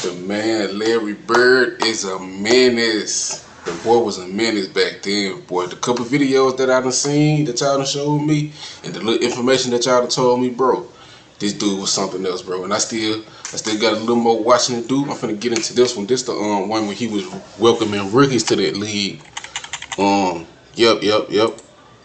The man Larry Bird is a menace. The boy was a menace back then, boy. The couple videos that I done seen, that y'all done showed me, and the little information that y'all done told me, bro, this dude was something else, bro. And I still got a little more watching to do. I'm finna get into this one. This the one where he was welcoming rookies to that league. Yep.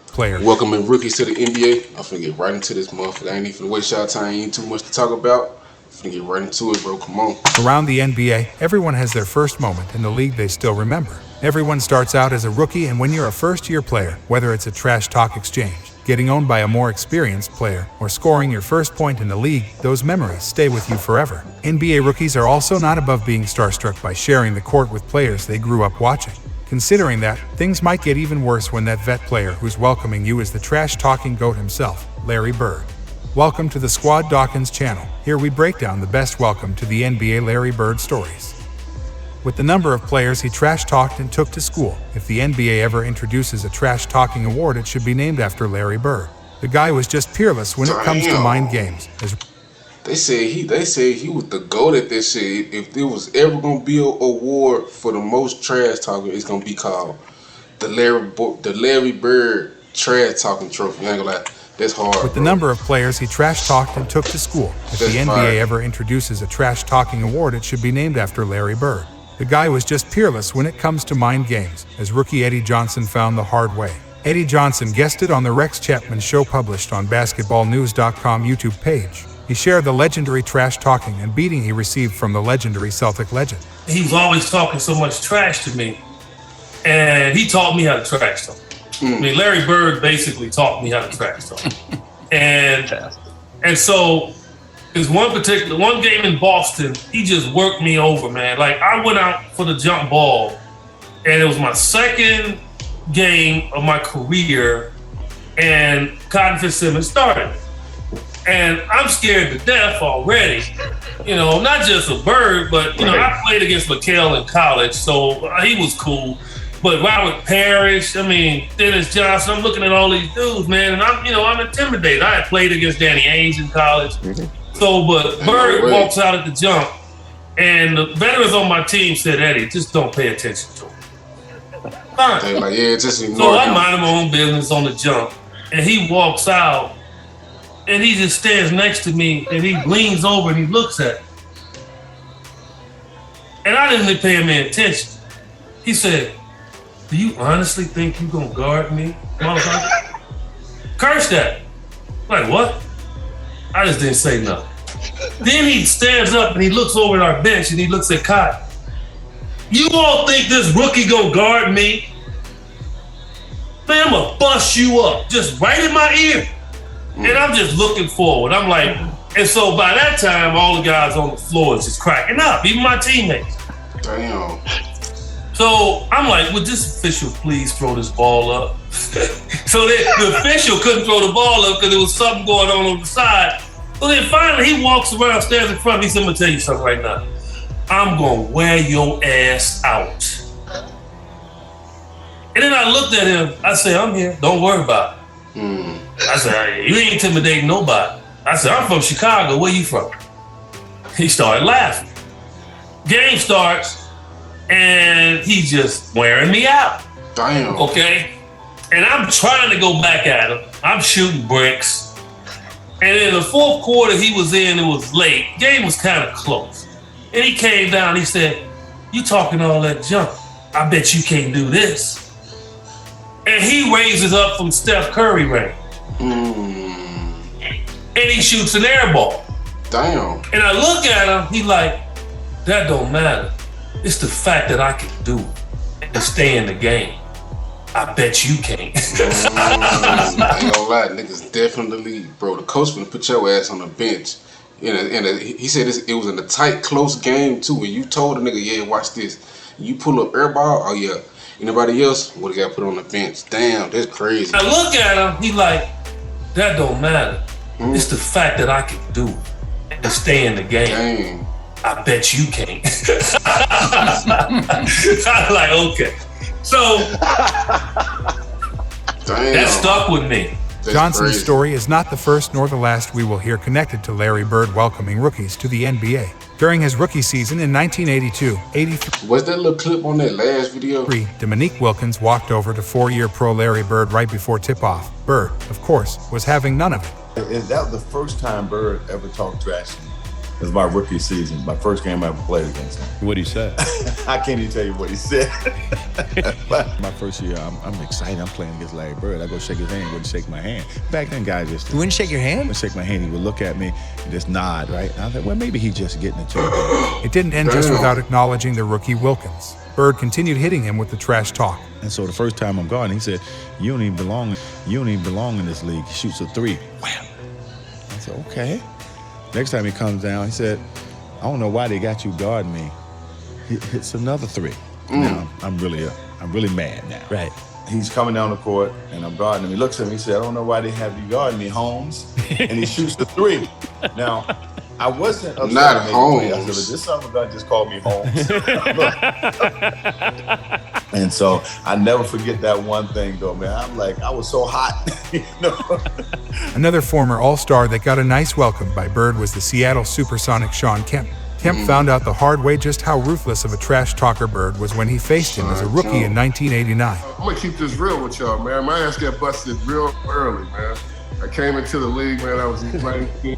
Player. Welcoming rookies to the NBA. I'm finna get right into this motherfucker. I ain't even finna waste y'all time. Ain't too much to talk about. I'm finna get right into it, bro. Come on. Around the NBA, everyone has their first moment in the league they still remember. Everyone starts out as a rookie, and when you're a first-year player, whether it's a trash talk exchange, getting owned by a more experienced player, or scoring your first point in the league, those memories stay with you forever. NBA rookies are also not above being starstruck by sharing the court with players they grew up watching. Considering that, things might get even worse when that vet player who's welcoming you is the trash-talking GOAT himself, Larry Bird. Welcome to the Squad Dawkins channel. Here we break down the best welcome to the NBA Larry Bird stories. With the number of players he trash-talked and took to school, if the NBA ever introduces a trash-talking award, it should be named after Larry Bird. The guy was just peerless when it comes to mind games. They said he was the GOAT at this shit. If there was ever gonna be an award for the most trash talker, it's gonna be called the Larry Bird Trash Talking Trophy. I ain't gonna lie, that's hard. With the number of players he trash-talked and took to school, if the NBA ever introduces a trash-talking award, it should be named after Larry Bird. The guy was just peerless when it comes to mind games, as rookie Eddie Johnson found the hard way. Eddie Johnson guested on the Rex Chapman Show published on BasketballNews.com YouTube page. He shared the legendary trash-talking and beating he received from the legendary Celtic legend. He was always talking so much trash to me, and he taught me how to trash talk. I mean, Larry Bird basically taught me how to trash talk. and so there's one game in Boston, he just worked me over, man. Like, I went out for the jump ball, and it was my second game of my career, and Cotton Fitzsimmons started. And I'm scared to death already. You know, not just a Bird, but, you know, I played against McHale in college, so he was cool. But Robert Parrish, I mean, Dennis Johnson, I'm looking at all these dudes, man, and I'm intimidated. I had played against Danny Ainge in college. So, but Bird walks out at the jump, and the veterans on my team said, Eddie, just don't pay attention to him. Fine. Like, yeah, just ignore so him. I'm minding my own business on the jump, and he walks out, and he just stands next to me, and he leans over and he looks at me. And I didn't pay him any attention. He said, do you honestly think you're gonna guard me, motherfucker? Cursed at me. Like, what? I just didn't say nothing. Then he stands up and he looks over at our bench and he looks at Cotton. You all think this rookie gonna guard me? Man, I'm gonna bust you up, just right in my ear. And I'm just looking forward. I'm like, and so by that time, all the guys on the floor is just cracking up, even my teammates. Damn. So I'm like, would this official please throw this ball up? So the official couldn't throw the ball up because there was something going on the side. So then finally he walks around, stands in front of me, he said, I'm gonna tell you something right now. I'm gonna wear your ass out. And then I looked at him, I said, I'm here, don't worry about it. I said, you ain't intimidating nobody. I said, I'm from Chicago, where you from? He started laughing. Game starts, and he's just wearing me out. Damn. Okay? And I'm trying to go back at him. I'm shooting bricks. And in the fourth quarter he was in, it was late. Game was kind of close. And he came down, he said, you talking all that junk. I bet you can't do this. And he raises up from Steph Curry range. And he shoots an air ball. Damn. And I look at him, he like, that don't matter. It's the fact that I can do it and stay in the game. I bet you can't. I ain't gonna lie, niggas definitely, bro. The coach gonna put your ass on the bench. He said it was in a tight, close game too. And you told the nigga, yeah, watch this. You pull up air ball, oh yeah. Anybody else would have got put on the bench. Damn, that's crazy. I look at him, he like, that don't matter. It's the fact that I can do it and stay in the game. Damn. I bet you can't. I'm like, okay. So that stuck with me. Johnson's story is not the first nor the last we will hear connected to Larry Bird welcoming rookies to the NBA. During his rookie season in 1982-83, Was that little clip on that last video? Dominique Wilkins walked over to four-year pro Larry Bird right before tip-off. Bird, of course, was having none of it. And that was the first time Bird ever talked trash to me. It was my rookie season, my first game I ever played against him. What'd he say? I can't even tell you what he said. My first year, I'm excited. I'm playing against Larry Bird. I go shake his hand, he wouldn't shake my hand. Back then, guys just... You wouldn't shake your hand? Wouldn't shake my hand. He would look at me and just nod, right? And I thought, well, maybe he's just getting it to me. It didn't end just without acknowledging the rookie Wilkins. Bird continued hitting him with the trash talk. And so the first time I'm guarding, he said, you don't even belong in this league. He shoots a three. Wham! I said, okay. Next time he comes down, he said, I don't know why they got you guarding me. He hits another three. Now I'm really mad now. Right. He's coming down the court, and I'm guarding him. He looks at me, he said, I don't know why they have you guarding me, Holmes. And he shoots the three. Now, I wasn't upset. Not Holmes. I said, but this son of a gun just called me Holmes. And so I never forget that one thing, though, man. I'm like, I was so hot. Another former All-Star that got a nice welcome by Bird was the Seattle Supersonic Shawn Kemp. Kemp found out the hard way just how ruthless of a trash talker Bird was when he faced him as a rookie in 1989. I'm gonna keep this real with y'all, man. My ass got busted real early, man. I came into the league, man. I was in 19.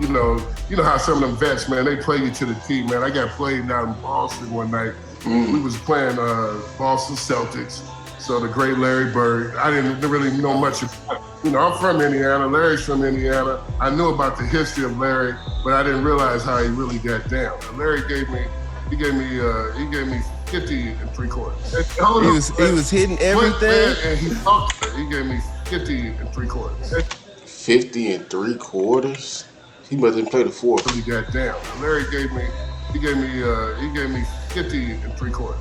You know how some of them vets, man, they play you to the team, man. I got played down in Boston one night. We was playing Boston Celtics. So the great Larry Bird, I didn't really know much about it. I'm from Indiana, Larry's from Indiana. I knew about the history of Larry, but I didn't realize how he really got down. Larry gave me 50 and 3/4. He was hitting everything. And he gave me 50 and 3/4. 50 and 3/4? He must have played the fourth. He got down. Larry gave me 50 and 3/4.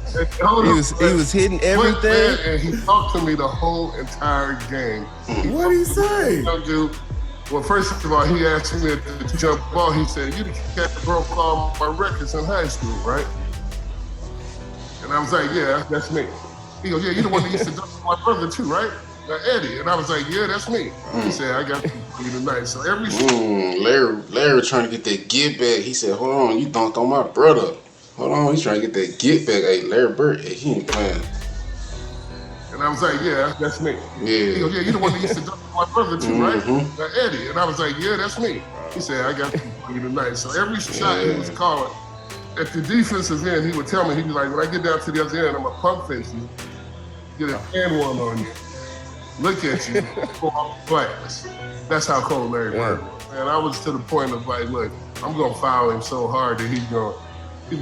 He was hitting everything. And he talked to me the whole entire game. What did he say? Well, first of all, he asked me to jump ball. He said, "You the cat that broke all my records in high school, right?" And I was like, "Yeah, that's me." He goes, "Yeah, you're the one that used to dunk my brother too, right? Eddie." And I was like, "Yeah, that's me." He said, "I got you tonight." So every Larry trying to get that get back. He said, "Hold on, you dunked on my brother. Hold on, he's trying to get that get back." Hey, Larry Bird, he ain't playing. And I was like, "Yeah, that's me." Yeah. He goes, "Yeah, you're the one that used to dunk my brother too, right? Eddie." And I was like, "Yeah, that's me." He said, "I got you tonight." So every shot he was calling, at the defensive end, he would tell me, he'd be like, "When I get down to the other end, I'm going to pump face you, get a hand warm on you, look at you, go off the glass." That's how cold Larry Bird was. And I was to the point of like, look, I'm going to foul him so hard that he's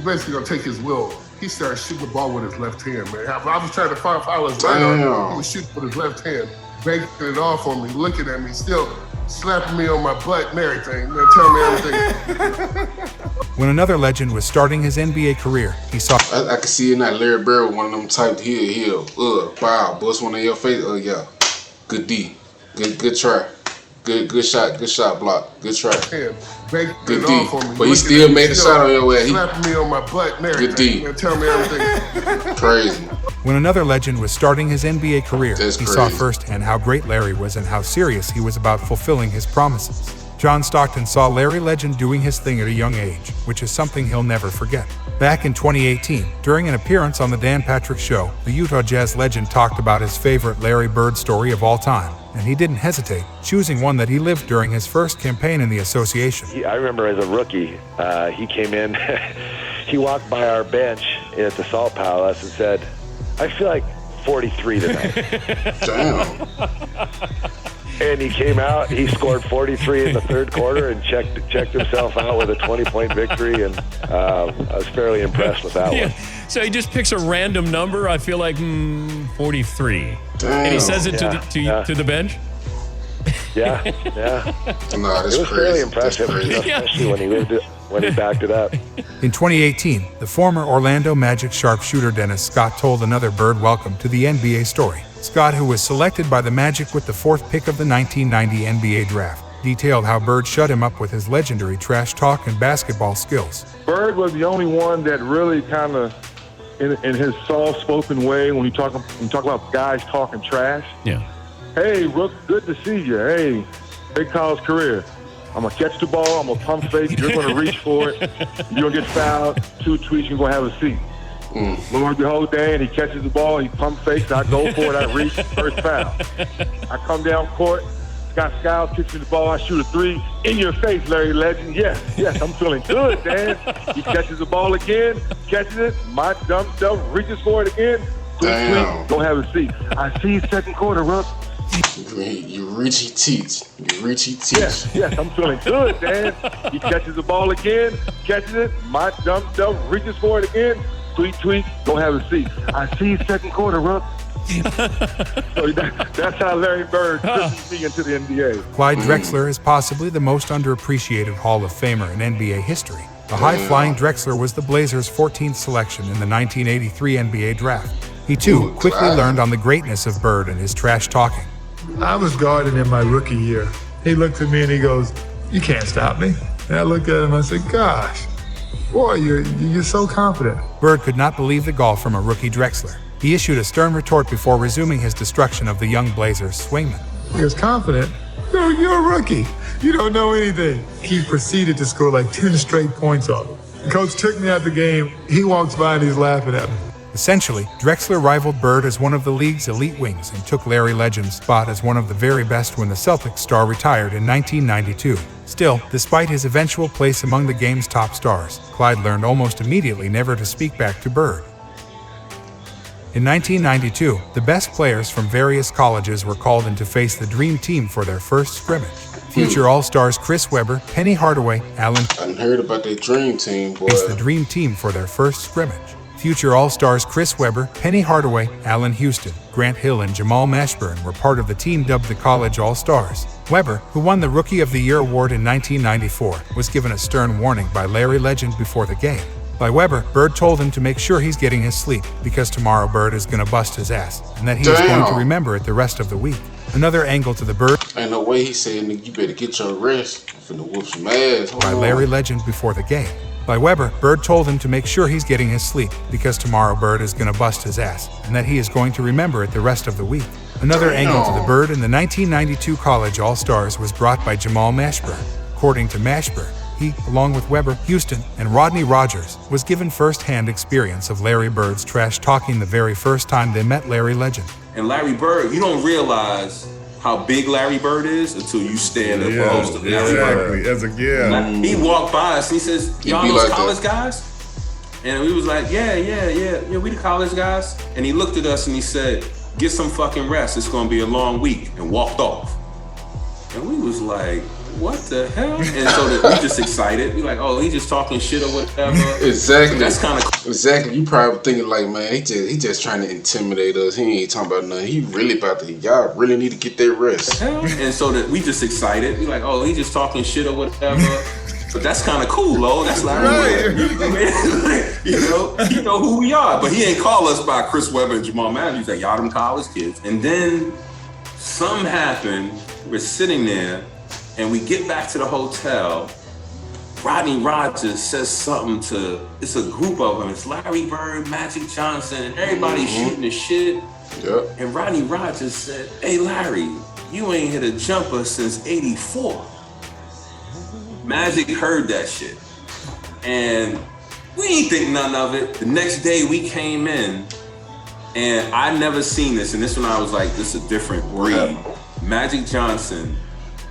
basically going to take his will. He started shooting the ball with his left hand, man. I was trying to foul his right arm. He was shooting with his left hand, banking it off on me, looking at me, still slapping me on my butt and everything, telling me everything. When another legend was starting his NBA career, he saw... I can see it now. Larry Bird with one of them typed bow, bust one in your face. Yeah. Good D. Good try. Good shot block. Good try. Good D. But he still made a shot on your ass. He slapping me on my butt and everything. Good D. Telling me everything. Crazy. When another legend was starting his NBA career, That's he crazy. saw firsthand how great Larry was and how serious he was about fulfilling his promises. John Stockton saw Larry Legend doing his thing at a young age, which is something he'll never forget. Back in 2018, during an appearance on The Dan Patrick Show, the Utah Jazz legend talked about his favorite Larry Bird story of all time, and he didn't hesitate, choosing one that he lived during his first campaign in the association. I remember as a rookie, he came in, he walked by our bench at the Salt Palace and said, "I feel like 43 tonight." Damn. And he came out, he scored 43 in the third quarter and checked himself out with a 20-point victory, and I was fairly impressed with that one. So he just picks a random number. I feel like 43. Damn. And he says it to the bench? Yeah. Nah, that's it was crazy. fairly impressive, especially when he backed it up. In 2018, the former Orlando Magic sharpshooter Dennis Scott told another Bird welcome to the NBA story. Scott, who was selected by the Magic with the 4th pick of the 1990 NBA draft, detailed how Bird shut him up with his legendary trash talk and basketball skills. Bird was the only one that really kind of, in his soft-spoken way, when you talk about guys talking trash. Yeah. "Hey, Rook, good to see you. Hey, big college career. I'm going to catch the ball. I'm going to pump fake. You're going to reach for it. You're going to get fouled. 2 tweaks. You're going to have a seat. Lo and behold, Dan, he catches the ball. He pump fakes. I go for it. I reach. First foul. I come down court. Scott Skiles kicks me the ball. I shoot a 3. In your face, Larry Legend. Yes, I'm feeling good, Dan. He catches the ball again. Catches it. My dumb self reaches for it again. Damn. Don't have a seat. I see second quarter, Russ. You Richie teach. Yes, I'm feeling good, Dan. He catches the ball again, catches it. My dumb self reaches for it again. Tweet, don't have a seat. I see second quarter, Russ. So that's how Larry Bird pushes me into the NBA. Clyde Drexler is possibly the most underappreciated Hall of Famer in NBA history. The high-flying Drexler was the Blazers' 14th selection in the 1983 NBA draft. He, too, quickly learned on the greatness of Bird and his trash talking. I was guarding in my rookie year. He looked at me and he goes, "You can't stop me." And I looked at him and I said, "Gosh, boy, you're so confident." Bird could not believe the gall from a rookie Drexler. He issued a stern retort before resuming his destruction of the young Blazers swingman. He was confident. You're a rookie. You don't know anything. He proceeded to score like 10 straight points off him. The coach took me out the game. He walks by and he's laughing at me. Essentially, Drexler rivaled Bird as one of the league's elite wings and took Larry Legend's spot as one of the very best when the Celtics star retired in 1992. Still, despite his eventual place among the game's top stars, Clyde learned almost immediately never to speak back to Bird. In 1992, the best players from various colleges were called in to face the Dream Team for their first scrimmage. Future All-Stars Chris Webber, Penny Hardaway, Allen I heard about that Dream Team, boy. faced the Dream Team for their first scrimmage. Future All-Stars Chris Webber, Penny Hardaway, Allen Houston, Grant Hill, and Jamal Mashburn were part of the team dubbed the College All-Stars. Webber, who won the Rookie of the Year award in 1994, was given a stern warning by Larry Legend before the game. By Webber, Bird told him to make sure he's getting his sleep because tomorrow Bird is going to bust his ass, and that he is going to remember it the rest of the week. Another angle to the Bird ain't no way he said, "Nigga, you better get your rest. I'm finna whoop some ass." by Larry Legend before the game. By Webber, Bird told him to make sure he's getting his sleep because tomorrow Bird is going to bust his ass, and that he is going to remember it the rest of the week. Another angle to the Bird in the 1992 College All-Stars was brought by Jamal Mashburn. According to Mashburn, he, along with Webber, Houston, and Rodney Rogers, was given first-hand experience of Larry Bird's trash talking the very first time they met Larry Legend. And Larry Bird, you don't realize how big Larry Bird is until you stand up close to Larry Bird. He walked by us and he says, "Y'all those like college guys?" And we was like, yeah, we the college guys. And he looked at us and he said, "Get some fucking rest. It's gonna be a long week," and walked off. And we was like, what the hell? And so we just excited. We like, oh, he just talking shit or whatever. Exactly. That's kind of exactly. You probably thinking like, man, he just trying to intimidate us. He ain't talking about nothing. He really about to. Y'all really need to get their rest. And so that we just excited. We like, oh, he just talking shit or whatever. But that's kind of cool, though. That's like, you know who we are. But he ain't call us by Chris Webber and Jamal Mashburn. He's like, y'all them college kids. And then something happened. We're sitting there, and we get back to the hotel. Rodney Rogers says something to, it's a group of them. It's Larry Bird, Magic Johnson, and everybody shooting the shit. Yep. And Rodney Rogers said, "Hey, Larry, you ain't hit a jumper since '84. Magic heard that shit. And we ain't think none of it. The next day we came in, and I never seen this. And this one I was like, this is a different breed. Magic Johnson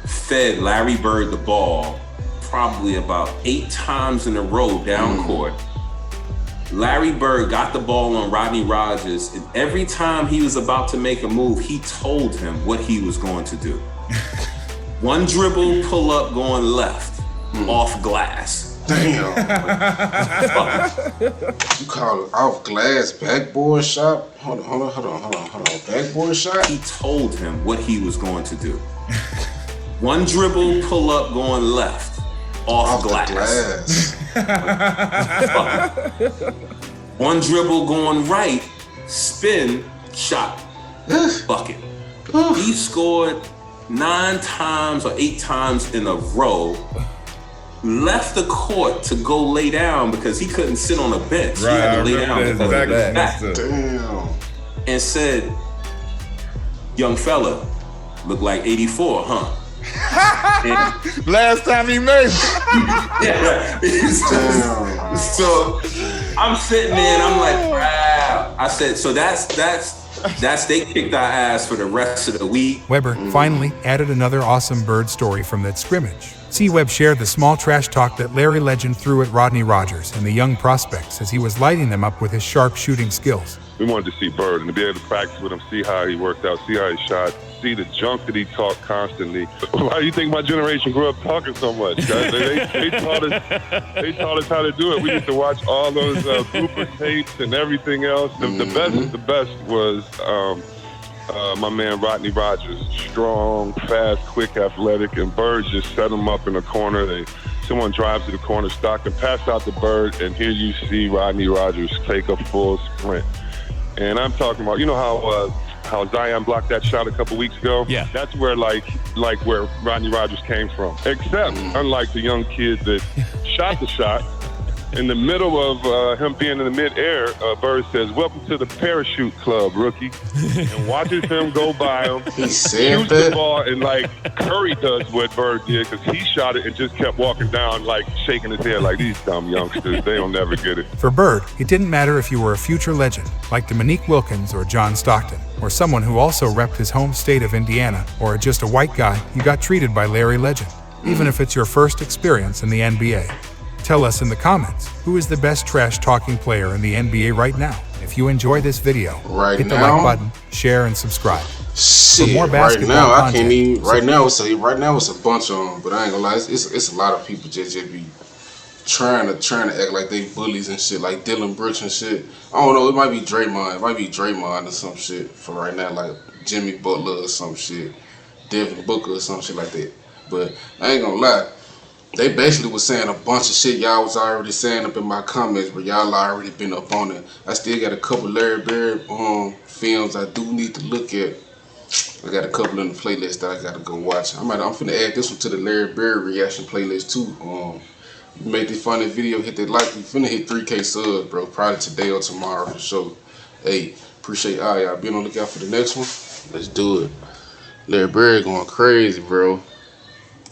fed Larry Bird the ball probably about 8 times in a row down court. Larry Bird got the ball on Rodney Rogers, and every time he was about to make a move, he told him what he was going to do. One dribble, pull up, going left, off glass. Damn. You call it off glass backboard shot? Hold on. Backboard shot? He told him what he was going to do. One dribble, pull up, going left, off glass. One dribble, going right, spin, shot, bucket. He scored 9 times or 8 times in a row. Left the court to go lay down because he couldn't sit on a bench. Right, he had to lay down his because of his back. Damn. And said, "Young fella, look like 84, huh?" Last time he made it. Yeah. So I'm sitting there and I'm like, wow. I said, so that's they kicked our ass for the rest of the week. Weber finally added another awesome bird story from that scrimmage. C-Web shared the small trash talk that Larry Legend threw at Rodney Rogers and the young prospects as he was lighting them up with his sharp shooting skills. We wanted to see Bird and to be able to practice with him, see how he worked out, see how he shot, see the junk that he talked constantly. Why do you think my generation grew up talking so much, guys? They taught us how to do it. We used to watch all those blooper tapes and everything else. The best was my man Rodney Rogers. Strong, fast, quick, athletic, and Bird just set him up in the corner. Someone drives to the corner, Stockton, pass out the Bird, and here you see Rodney Rogers take a full sprint. And I'm talking about, you know how Zion blocked that shot a couple weeks ago? Yeah. That's where like where Rodney Rogers came from. Except, unlike the young kid that shot the shot, in the middle of him being in the midair, Bird says, "Welcome to the parachute club, rookie," and watches him go by him. He said shoots the ball, and like Curry does what Bird did, because he shot it and just kept walking down, like shaking his head like these dumb youngsters. They'll never get it. For Bird, it didn't matter if you were a future legend like Dominique Wilkins or John Stockton, or someone who also repped his home state of Indiana, or just a white guy, you got treated by Larry Legend, even if it's your first experience in the NBA. Tell us in the comments, who is the best trash-talking player in the NBA right now? If you enjoy this video, hit the like button, share, and subscribe. Shit, for more basketball right now, content, I can't even. Right now, it's a bunch of them, but I ain't gonna lie, it's a lot of people just be trying to act like they bullies and shit, like Dylan Brooks and shit. I don't know, it might be Draymond or some shit for right now, like Jimmy Butler or some shit, Devin Booker or some shit like that. But I ain't gonna lie. They basically was saying a bunch of shit y'all was already saying up in my comments, but y'all already been up on it. I still got a couple Larry Bird films I do need to look at. I got a couple in the playlist that I gotta go watch. I'm finna add this one to the Larry Bird reaction playlist too. You make this funny video, hit that like. We finna hit 3K subs, bro. Probably today or tomorrow for sure. Hey, appreciate all y'all. Be on the lookout for the next one. Let's do it. Larry Bird going crazy, bro.